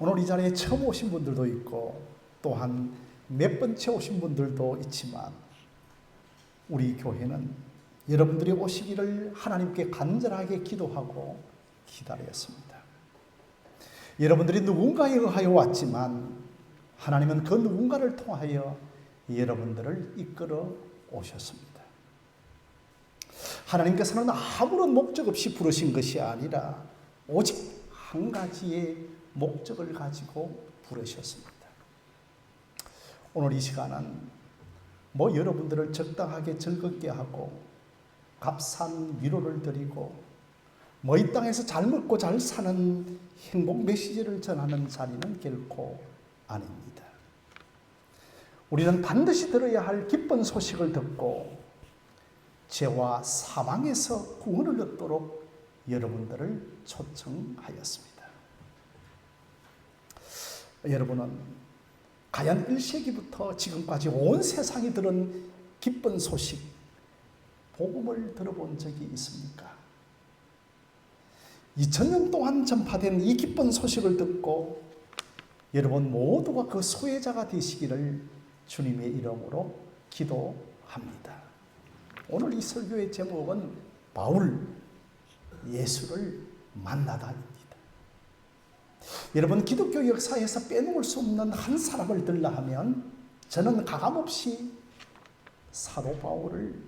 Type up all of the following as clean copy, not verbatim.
오늘 이 자리에 처음 오신 분들도 있고 또한 몇 번째 오신 분들도 있지만 우리 교회는 여러분들이 오시기를 하나님께 간절하게 기도하고 기다렸습니다. 여러분들이 누군가에 의하여 왔지만 하나님은 그 누군가를 통하여 여러분들을 이끌어 오셨습니다. 하나님께서는 아무런 목적 없이 부르신 것이 아니라 오직 한 가지의 목적을 가지고 부르셨습니다. 오늘 이 시간은 여러분들을 적당하게 즐겁게 하고 값싼 위로를 드리고 이 땅에서 잘 먹고 잘 사는 행복 메시지를 전하는 자리는 결코 아닙니다. 우리는 반드시 들어야 할 기쁜 소식을 듣고 죄와 사망에서 구원을 얻도록 여러분들을 초청하였습니다. 여러분은 과연 1세기부터 지금까지 온 세상이 들은 기쁜 소식, 복음을 들어본 적이 있습니까? 2000년 동안 전파된 이 기쁜 소식을 듣고 여러분 모두가 그 소외자가 되시기를 주님의 이름으로 기도합니다. 오늘 이 설교의 제목은 바울, 예수를 만나다입니다. 여러분 기독교 역사에서 빼놓을 수 없는 한 사람을 들라 하면 저는 가감없이 사도 바울을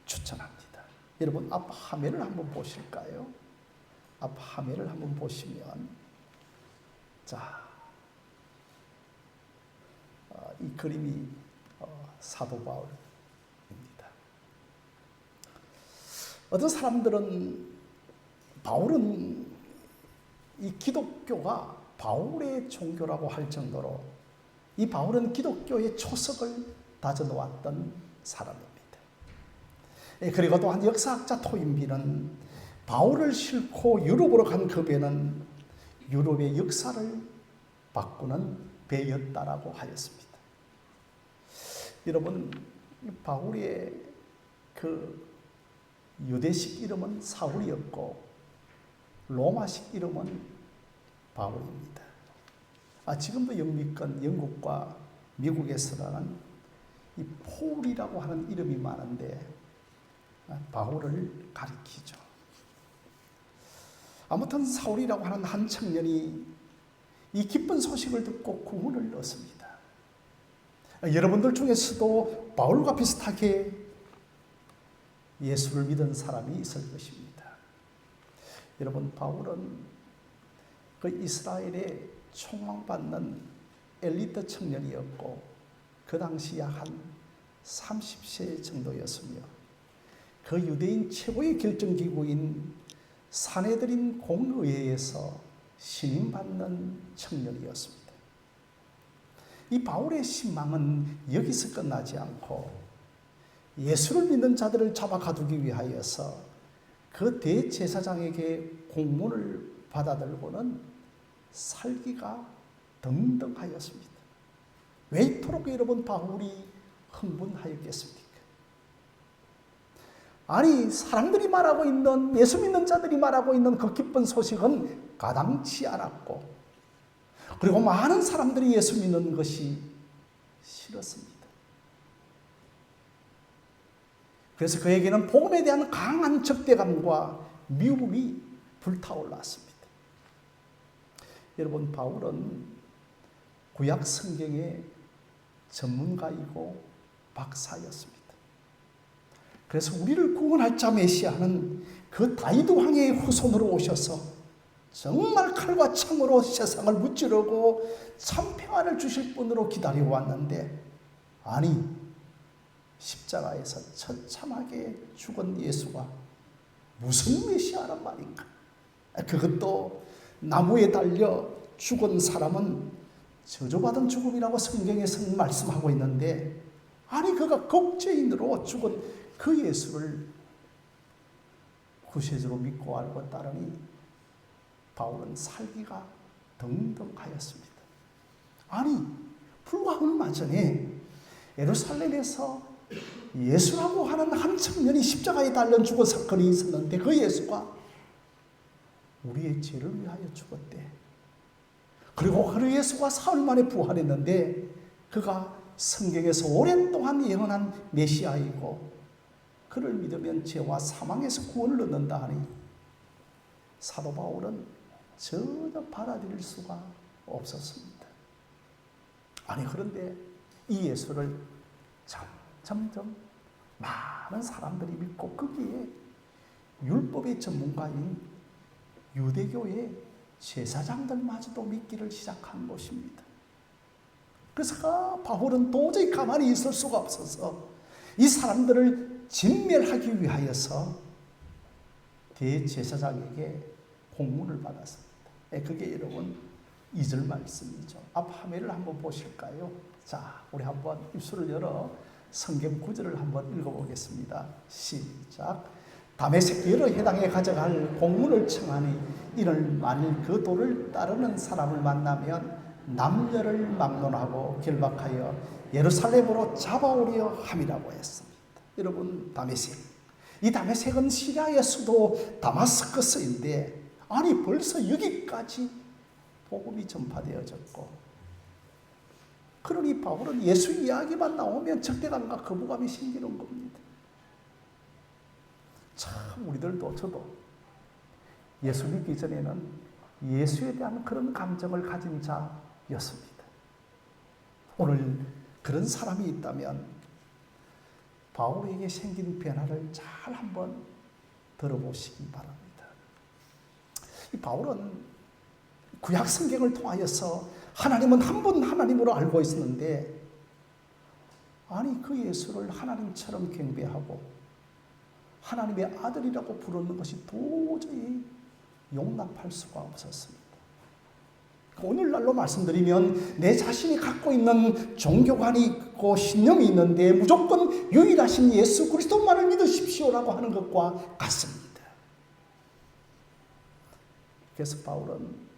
추천합니다. 여러분 앞 화면을 한번 보실까요? 앞 화면을 한번 보시면 이 그림이 사도 바울입니다. 어떤 사람들은 바울은 이 기독교가 바울의 종교라고 할 정도로 이 바울은 기독교의 초석을 다져놓았던 사람입니다. 그리고 또한 역사학자 토인비는 바울을 싣고 유럽으로 간 그 배는 유럽의 역사를 바꾸는 배였다라고 하였습니다. 여러분, 바울의 그 유대식 이름은 사울이었고 로마식 이름은 바울입니다. 지금도 영미권 영국과 미국에서는 이 폴이라고 하는 이름이 많은데 바울을 가리키죠. 아무튼 사울이라고 하는 한 청년이 이 기쁜 소식을 듣고 구원을 얻습니다. 여러분들 중에서도 바울과 비슷하게 예수를 믿은 사람이 있을 것입니다. 여러분 바울은 그 이스라엘에 총망받는 엘리트 청년이었고 그 당시 약 한 30세 정도였으며 그 유대인 최고의 결정기구인 사내들인 공의회에서 신임받는 청년이었습니다. 이 바울의 신망은 여기서 끝나지 않고 예수를 믿는 자들을 잡아 가두기 위하여서 그 대제사장에게 공문을 받아들고는 살기가 등등하였습니다. 왜 이토록 여러분 바울이 흥분하였겠습니까? 아니 사람들이 말하고 있는 예수 믿는 자들이 말하고 있는 그 기쁜 소식은 가당치 않았고 그리고 많은 사람들이 예수 믿는 것이 싫었습니다. 그래서 그에게는 복음에 대한 강한 적대감과 미움이 불타올랐습니다. 여러분 바울은 구약 성경의 전문가이고 박사였습니다. 그래서 우리를 구원할 자 메시아는 그 다윗 왕의 후손으로 오셔서 정말 칼과 창으로 세상을 무찌르고 참 평안을 주실 분으로 기다리고 왔는데 아니 십자가에서 처참하게 죽은 예수가 무슨 메시아란 말인가? 그것도 나무에 달려 죽은 사람은 저주받은 죽음이라고 성경에서는 말씀하고 있는데 아니 그가 겁죄인으로 죽은 그 예수를 구세주로 믿고 알고 따르니 바울은 살기가 등등하였습니다. 아니 불과 얼마 전에 예루살렘에서 예수라고 하는 한 청년이 십자가에 달려 죽은 사건이 있었는데 그 예수가 우리의 죄를 위하여 죽었대. 그리고 그 예수가 사흘 만에 부활했는데 그가 성경에서 오랫동안 예언한 메시아이고 그를 믿으면 죄와 사망에서 구원을 얻는다 하니 사도 바울은 전혀 받아들일 수가 없었습니다. 아니 그런데 이 예수를 점점 많은 사람들이 믿고 거기에 율법의 전문가인 유대교의 제사장들마저도 믿기를 시작한 것입니다. 그래서 바울은 도저히 가만히 있을 수가 없어서 이 사람들을 진멸하기 위하여서 대제사장에게 공문을 받았습니다. 그게 여러분 2절 말씀이죠. 앞 화면을 한번 보실까요? 자, 우리 한번 입술을 열어 성경 구절을 한번 읽어보겠습니다. 시작. 다메섹 여러 해당에 가져갈 공문을 청하니 이를 만일 그 도를 따르는 사람을 만나면 남녀를 막론하고 결박하여 예루살렘으로 잡아오려 함이라고 했습니다. 여러분, 다메섹. 이 다메섹은 시리아의 수도 다마스커스인데 아니 벌써 여기까지 복음이 전파되어졌고 그러니 바울은 예수 이야기만 나오면 적대감과 거부감이 생기는 겁니다. 참 우리들도 저도 예수 믿기 전에는 예수에 대한 그런 감정을 가진 자였습니다. 오늘 그런 사람이 있다면 바울에게 생긴 변화를 잘 한번 들어보시기 바랍니다. 이 바울은 구약 성경을 통하여서 하나님은 한 분 하나님으로 알고 있었는데 아니 그 예수를 하나님처럼 경배하고 하나님의 아들이라고 부르는 것이 도저히 용납할 수가 없었습니다. 오늘날로 말씀드리면 내 자신이 갖고 있는 종교관이 있고 신념이 있는데 무조건 유일하신 예수 그리스도만을 믿으십시오라고 하는 것과 같습니다. 그래서 바울은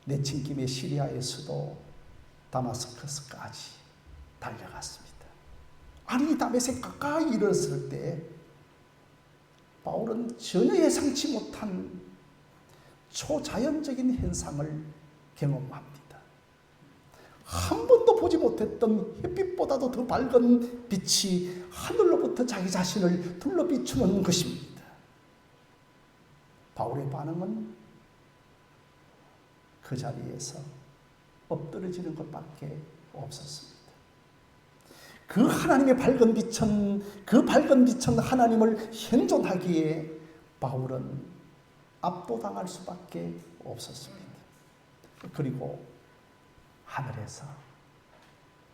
내친김에 시리아의 수도 다마스커스까지 달려갔습니다. 아니 다메섹 가까이 이르렀을 때 바울은 전혀 예상치 못한 초자연적인 현상을 경험합니다. 한 번도 보지 못했던 햇빛보다도 더 밝은 빛이 하늘로부터 자기 자신을 둘러 비추는 것입니다. 바울의 반응은 그 자리에서 엎드러지는 것밖에 없었습니다. 그 하나님의 밝은 빛은 하나님을 현존하기에 바울은 압도당할 수밖에 없었습니다. 그리고 하늘에서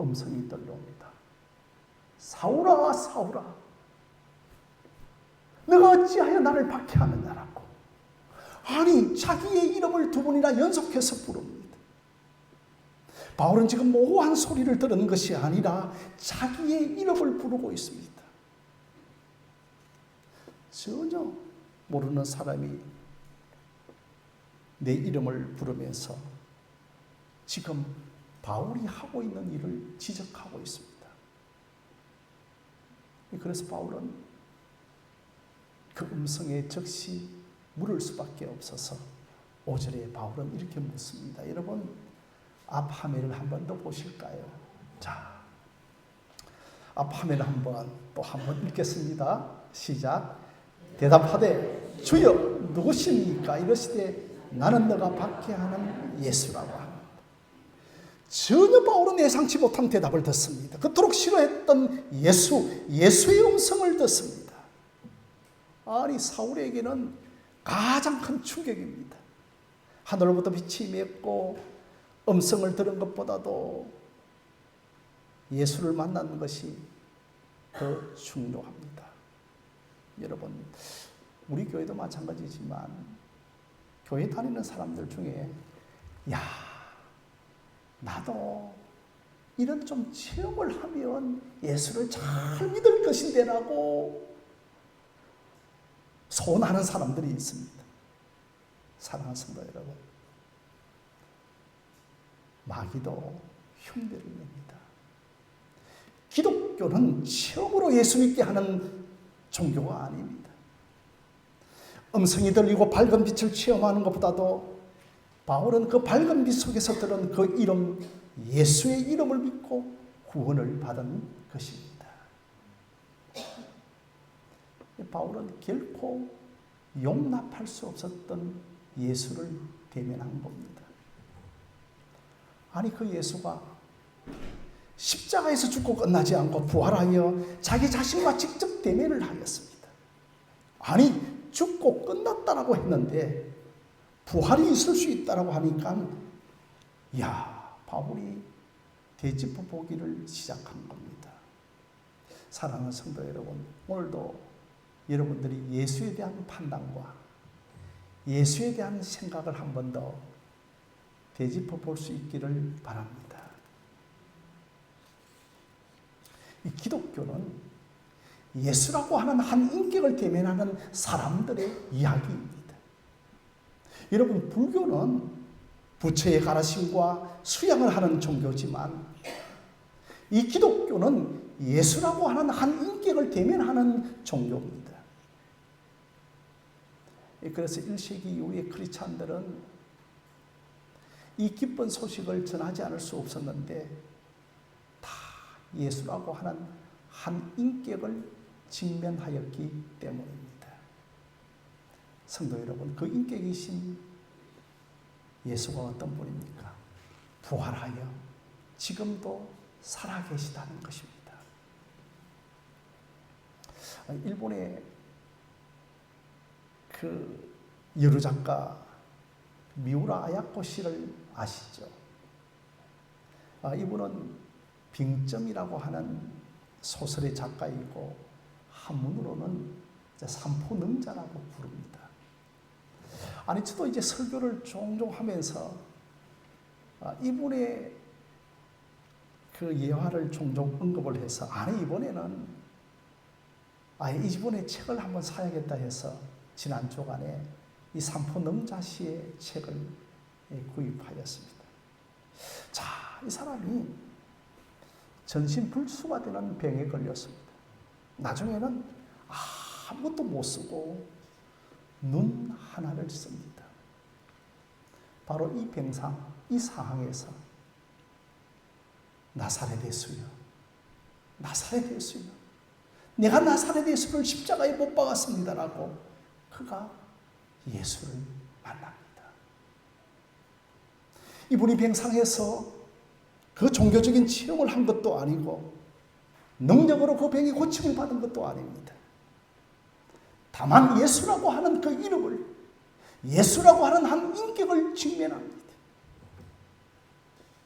음성이 들려옵니다. 사울아 사울아 너가 어찌하여 나를 박해하느냐라고. 아니 자기의 이름을 두 번이나 연속해서 부릅니다. 바울은 지금 모호한 소리를 들은 것이 아니라 자기의 이름을 부르고 있습니다. 전혀 모르는 사람이 내 이름을 부르면서 지금 바울이 하고 있는 일을 지적하고 있습니다. 그래서 바울은 그 음성에 즉시 물을 수밖에 없어서 5절에 바울은 이렇게 묻습니다. 여러분 앞 화면을 한 번 더 보실까요? 자, 앞 화면을 한번 읽겠습니다. 시작. 대답하되 주여 누구십니까? 이러시되 나는 너가 박해하는 예수라고 합니다. 전혀 바울은 예상치 못한 대답을 듣습니다. 그토록 싫어했던 예수의 음성을 듣습니다. 아니 사울에게는 가장 큰 충격입니다. 하늘로부터 빛이 맺고 음성을 들은 것보다도 예수를 만나는 것이 더 중요합니다. 여러분 우리 교회도 마찬가지지만 교회 다니는 사람들 중에 야 나도 이런 좀 체험을 하면 예수를 잘 믿을 것인데라고 소원하는 사람들이 있습니다. 사랑하는 성도 여러분, 마귀도 흉내를 냅니다. 기독교는 체험으로 예수 믿게 하는 종교가 아닙니다. 음성이 들리고 밝은 빛을 체험하는 것보다도 바울은 그 밝은 빛 속에서 들은 그 이름, 예수의 이름을 믿고 구원을 받은 것입니다. 바울은 결코 용납할 수 없었던 예수를 대면한 겁니다. 아니, 그 예수가 십자가에서 죽고 끝나지 않고 부활하여 자기 자신과 직접 대면을 하였습니다. 아니, 죽고 끝났다라고 했는데 부활이 있을 수 있다라고 하니까 바울이 되짚어 보기를 시작한 겁니다. 사랑하는 성도 여러분, 오늘도 여러분들이 예수에 대한 판단과 예수에 대한 생각을 한 번 더 되짚어 볼 수 있기를 바랍니다. 이 기독교는 예수라고 하는 한 인격을 대면하는 사람들의 이야기입니다. 여러분, 불교는 부처의 가르침과 수양을 하는 종교지만 이 기독교는 예수라고 하는 한 인격을 대면하는 종교입니다. 그래서 1세기 이후의 크리스찬들은 이 기쁜 소식을 전하지 않을 수 없었는데 다 예수라고 하는 한 인격을 직면하였기 때문입니다. 성도 여러분, 그 인격이신 예수가 어떤 분입니까? 부활하여 지금도 살아계시다는 것입니다. 일본의 그 여러 작가 미우라 아야코 씨를 아시죠? 이분은 빙점이라고 하는 소설의 작가이고 한문으로는 삼포능자라고 부릅니다. 아니, 저도 이제 설교를 종종 하면서 이분의 그 예화를 종종 언급을 해서 이번에는 이번에 책을 한번 사야겠다 해서 지난 주간에 이 삼포능자 씨의 책을 구입하였습니다. 자, 이 사람이 전신불수가 되는 병에 걸렸습니다. 나중에는 아무것도 못 쓰고 눈 하나를 씁니다. 바로 이 병상, 이 상황에서 나사렛 예수여, 나사렛 예수여, 내가 나사렛 예수를 십자가에 못 박았습니다라고 그가 예수를 만납니다. 이분이 병상에서 그 종교적인 치료를 한 것도 아니고 능력으로 그 병이 고침을 받은 것도 아닙니다. 다만 예수라고 하는 그 이름을, 예수라고 하는 한 인격을 직면합니다.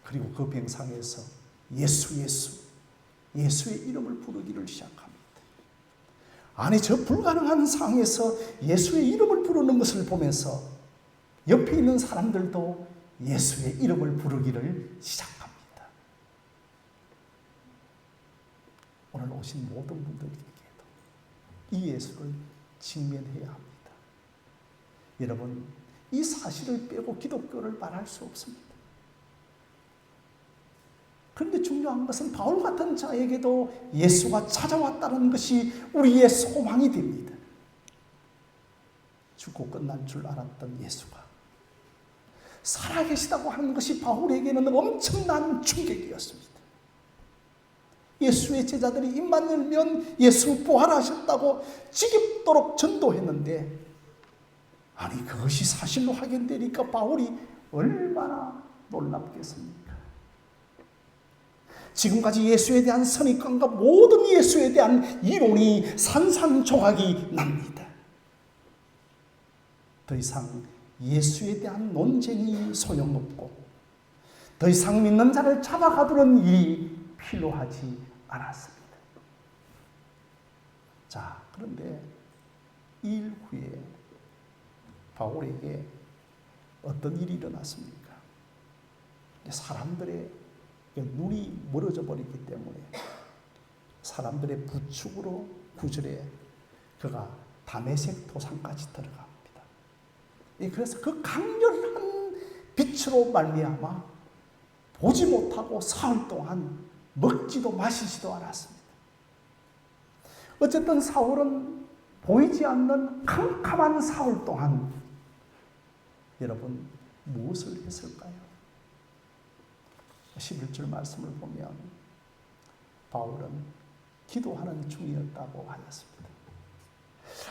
그리고 그 병상에서 예수의 이름을 부르기를 시작합니다. 아니, 저 불가능한 상황에서 예수의 이름을 부르는 것을 보면서 옆에 있는 사람들도 예수의 이름을 부르기를 시작합니다. 오늘 오신 모든 분들에게도 이 예수를 직면해야 합니다. 여러분, 이 사실을 빼고 기독교를 말할 수 없습니다. 그런데 중요한 것은 바울 같은 자에게도 예수가 찾아왔다는 것이 우리의 소망이 됩니다. 죽고 끝날 줄 알았던 예수가 살아계시다고 하는 것이 바울에게는 엄청난 충격이었습니다. 예수의 제자들이 입만 열면 예수 부활하셨다고 지겹도록 전도했는데, 아니, 그것이 사실로 확인되니까 바울이 얼마나 놀랍겠습니까? 지금까지 예수에 대한 선입관과 모든 예수에 대한 이론이 산산조각이 납니다. 더 이상 예수에 대한 논쟁이 소용없고 더 이상 믿는 자를 잡아가두는 일이 필요하지 않았습니다. 자, 그런데 이 일 후에 바울에게 어떤 일이 일어났습니까? 사람들의 눈이 멀어져 버리기 때문에 사람들의 부축으로 9절에 그가 다메섹 도상까지 들어갑니다. 그래서 그 강렬한 빛으로 말미암아 보지 못하고 사흘 동안 먹지도 마시지도 않았습니다. 어쨌든 사울은 보이지 않는 캄캄한 사흘 동안 여러분 무엇을 했을까요? 11절 말씀을 보면 바울은 기도하는 중이었다고 하였습니다.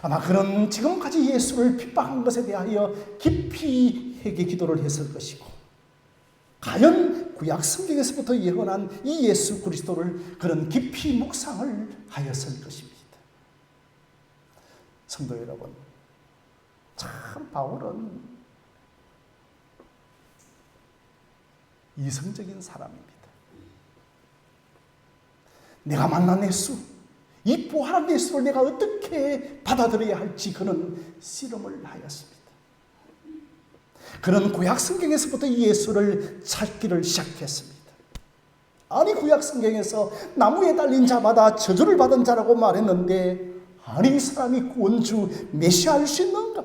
아마 그는 지금까지 예수를 핍박한 것에 대하여 깊이 회개 기도를 했을 것이고, 과연 구약 성경에서부터 예언한 이 예수 그리스도를 그는 깊이 묵상을 하였을 것입니다. 성도 여러분, 참 바울은 이성적인 사람입니다. 내가 만난 예수, 이 부활한 예수를 내가 어떻게 받아들여야 할지 그는 씨름을 하였습니다. 그는 구약 성경에서부터 이 예수를 찾기를 시작했습니다. 아니, 구약 성경에서 나무에 달린 자마다 저주를 받은 자라고 말했는데, 아니, 이 사람이 구원주 메시아일 수 있는가?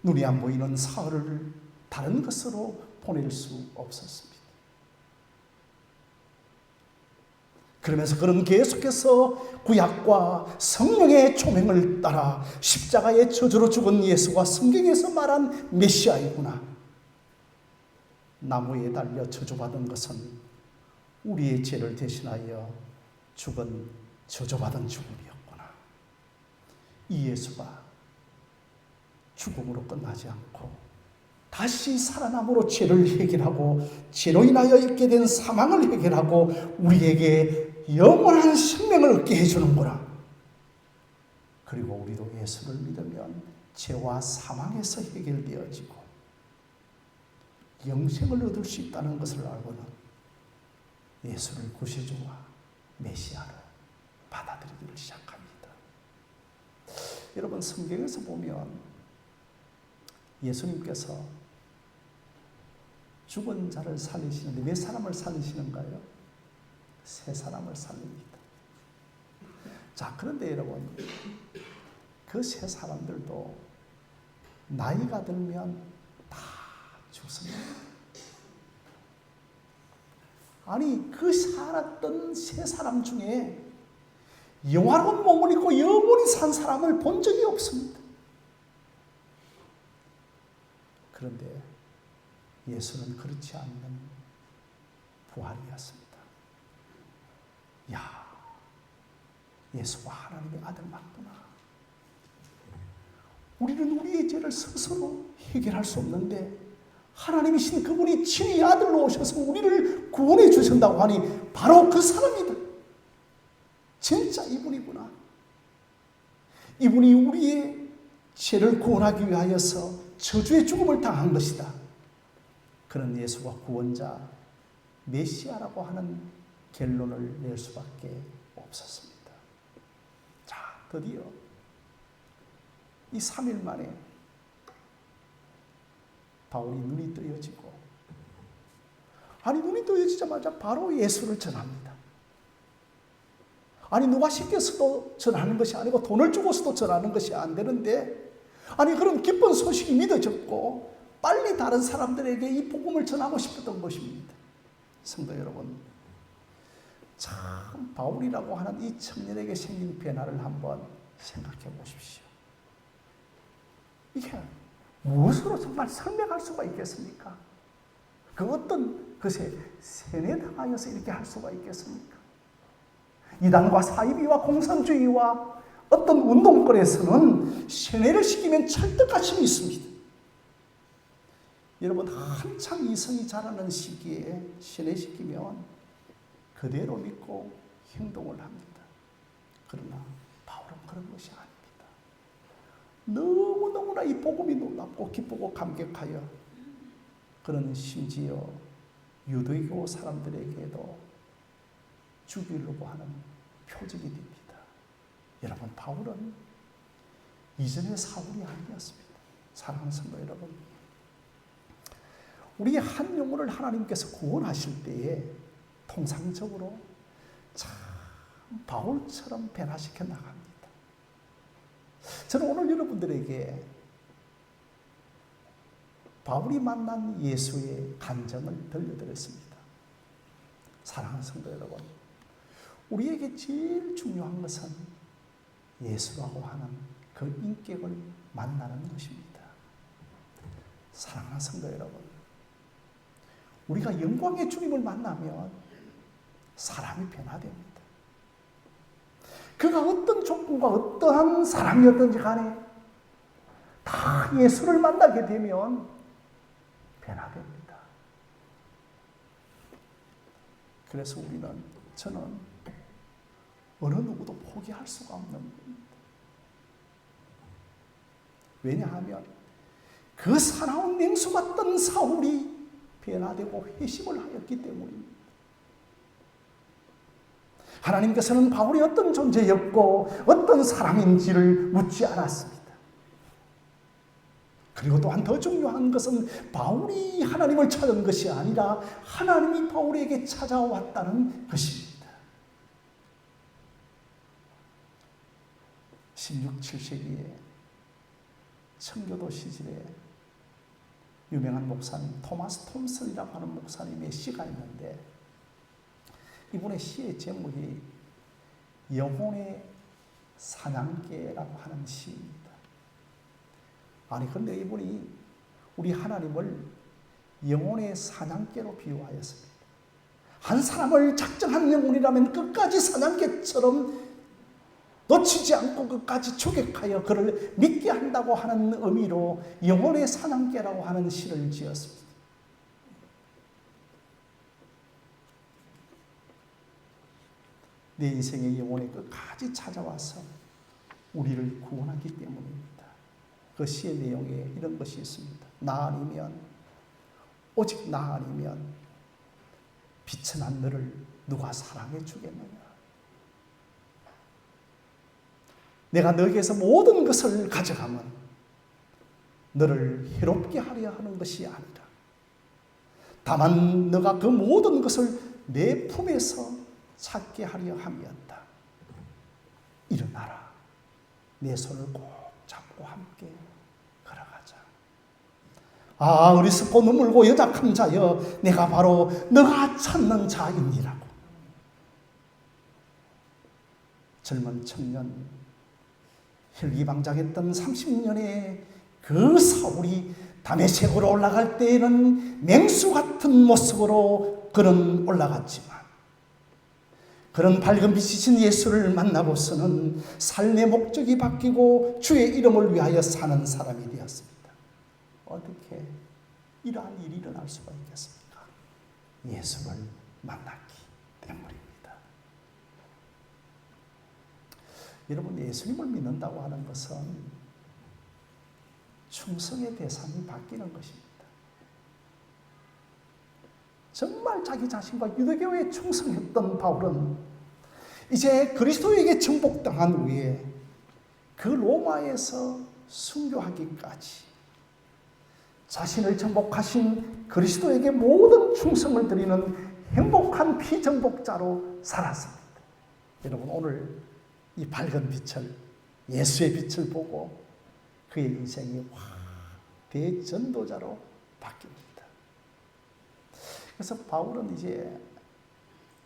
눈이 안 보이는 사흘을 다른 것으로 보낼 수 없었습니다. 그러면서 그는 계속해서 구약과 성령의 조명을 따라 십자가의 저주로 죽은 예수가 성경에서 말한 메시아이구나, 나무에 달려 저주받은 것은 우리의 죄를 대신하여 죽은 저주받은 죽음이었구나, 이 예수가 죽음으로 끝나지 않고 다시 살아남으로 죄를 해결하고 죄로 인하여 있게 된 사망을 해결하고 우리에게 영원한 생명을 얻게 해주는구나. 그리고 우리도 예수를 믿으면 죄와 사망에서 해결되어지고 영생을 얻을 수 있다는 것을 알고는 예수를 구세주와 메시아로 받아들이기를 시작합니다. 여러분, 성경에서 보면 예수님께서 죽은 자를 살리시는데 몇 사람을 살리시는가요? 세 사람을 살립니다. 자, 그런데 여러분, 그 세 사람들도 나이가 들면 다 죽습니다. 아니, 그 살았던 세 사람 중에 영화로운 몸을 입고 영원히 산 사람을 본 적이 없습니다. 그런데 예수는 그렇지 않는 부활이었습니다. 야, 예수가 하나님의 아들 맞구나. 우리는 우리의 죄를 스스로 해결할 수 없는데 하나님이신 그분이 친히 아들로 오셔서 우리를 구원해 주신다고 하니 바로 그 사람이다. 진짜 이분이구나. 이분이 우리의 죄를 구원하기 위하여서 저주의 죽음을 당한 것이다. 그런 예수가 구원자, 메시아라고 하는 결론을 낼 수밖에 없었습니다. 자, 드디어 이 3일 만에 바울이 눈이 뜨여지고, 아니, 눈이 뜨여지자마자 바로 예수를 전합니다. 아니, 누가 시켜서도 전하는 것이 아니고 돈을 주고서도 전하는 것이 안 되는데, 아니, 그런 기쁜 소식이 믿어졌고 빨리 다른 사람들에게 이 복음을 전하고 싶었던 것입니다. 성도 여러분, 참 바울이라고 하는 이 청년에게 생긴 변화를 한번 생각해 보십시오. 이게 무엇으로 정말 설명할 수가 있겠습니까? 그 어떤 것에 세뇌당하여서 이렇게 할 수가 있겠습니까? 이단과 사이비와 공산주의와 어떤 운동권에서는 세뇌를 시키면 찰떡같이 있습니다. 여러분, 한창 이성이 자라는 시기에 세뇌시키면 그대로 믿고 행동을 합니다. 그러나 바울은 그런 것이 아닙니다. 너무너무나 이 복음이 놀랍고 기쁘고 감격하여 그는 심지어 유대교 사람들에게도 죽이려고 하는 표적이 됩니다. 여러분, 바울은 이전의 사울이 아니었습니다. 사랑하는 성도 여러분, 우리의 한 영혼을 하나님께서 구원하실 때에 통상적으로 참 바울처럼 변화시켜 나갑니다. 저는 오늘 여러분들에게 바울이 만난 예수의 간증을 들려드렸습니다. 사랑하는 성도 여러분, 우리에게 제일 중요한 것은 예수라고 하는 그 인격을 만나는 것입니다. 사랑하는 성도 여러분, 우리가 영광의 주님을 만나면 사람이 변화됩니다. 그가 어떤 조건과 어떠한 사람이었든지 간에 다 예수를 만나게 되면 변화됩니다. 그래서 저는 어느 누구도 포기할 수가 없는 겁니다. 왜냐하면 그 사나운 맹수 같던 사울이 변화되고 회심을 하였기 때문입니다. 하나님께서는 바울이 어떤 존재였고 어떤 사람인지를 묻지 않았습니다. 그리고 또한 더 중요한 것은 바울이 하나님을 찾은 것이 아니라 하나님이 바울에게 찾아왔다는 것입니다. 16, 17세기에 청교도 시절에 유명한 목사님 토마스 톰슨이라고 하는 목사님의 시가 있는데 이분의 시의 제목이 영혼의 사냥개라고 하는 시입니다. 아니 근데 이분이 우리 하나님을 영혼의 사냥개로 비유하였습니다. 한 사람을 작정한 영혼이라면 끝까지 사냥개처럼 놓치지 않고 끝까지 추격하여 그를 믿게 한다고 하는 의미로 영혼의 사냥개라고 하는 시를 지었습니다. 내 인생의 영혼의 끝까지 찾아와서 우리를 구원하기 때문입니다. 그 시의 내용에 이런 것이 있습니다. 나 아니면, 오직 나 아니면 비천한 너를 누가 사랑해 주겠느냐. 내가 너에게서 모든 것을 가져가면 너를 해롭게 하려 하는 것이 아니라 다만 너가 그 모든 것을 내 품에서 찾게 하려 함이었다. 일어나라. 내 손을 꼭 잡고 함께 걸어가자. 아, 어리석고 눈물고 여작한 자여, 내가 바로 너가 찾는 자이니라고. 젊은 청년, 혈기방장했던 30년의 그 사울이 다메섹으로 올라갈 때에는 맹수 같은 모습으로 그는 올라갔지만 그런 밝은 빛이신 예수를 만나고서는 삶의 목적이 바뀌고 주의 이름을 위하여 사는 사람이 되었습니다. 어떻게 이러한 일이 일어날 수가 있겠습니까? 예수를 만났기 때문입니다. 여러분, 예수님을 믿는다고 하는 것은 충성의 대상이 바뀌는 것입니다. 정말 자기 자신과 유대교에 충성했던 바울은 이제 그리스도에게 정복당한 후에 그 로마에서 순교하기까지 자신을 정복하신 그리스도에게 모든 충성을 드리는 행복한 피정복자로 살았습니다. 여러분, 오늘 이 밝은 빛을, 예수의 빛을 보고 그의 인생이 대전도자로 바뀝니다. 그래서 바울은 이제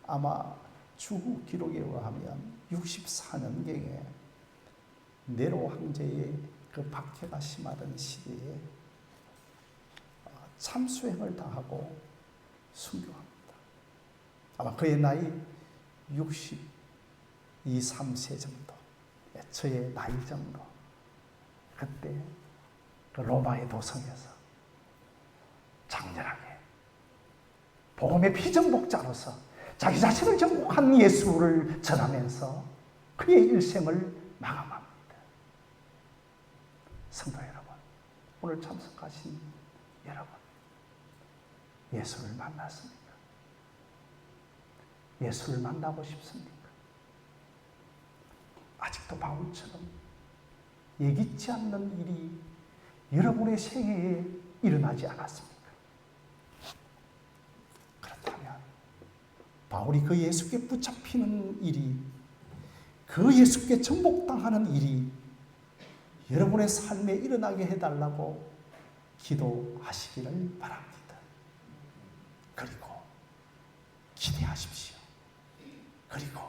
아마 주후 기록에 의하면 64년경에 네로 황제의 그 박해가 심하던 시대에 참수행을 당하고 순교합니다. 아마 그의 나이 62, 3세 정도, 저의 나이 정도. 그때 그 로마의 도성에서 장렬하게 복음의 피정복자로서 자기 자신을 정복한 예수를 전하면서 그의 일생을 마감합니다. 성도 여러분, 오늘 참석하신 여러분, 예수를 만났습니까? 예수를 만나고 싶습니까? 아직도 바울처럼 예기치 않는 일이 여러분의 생애에 일어나지 않았습니까? 그렇다면 바울이 그 예수께 붙잡히는 일이, 그 예수께 정복당하는 일이 여러분의 삶에 일어나게 해달라고 기도하시기를 바랍니다. 그리고 기대하십시오. 그리고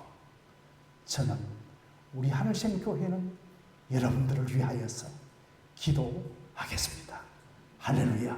저는 우리 하늘샘 교회는 여러분들을 위하여서 기도하겠습니다. 할렐루야.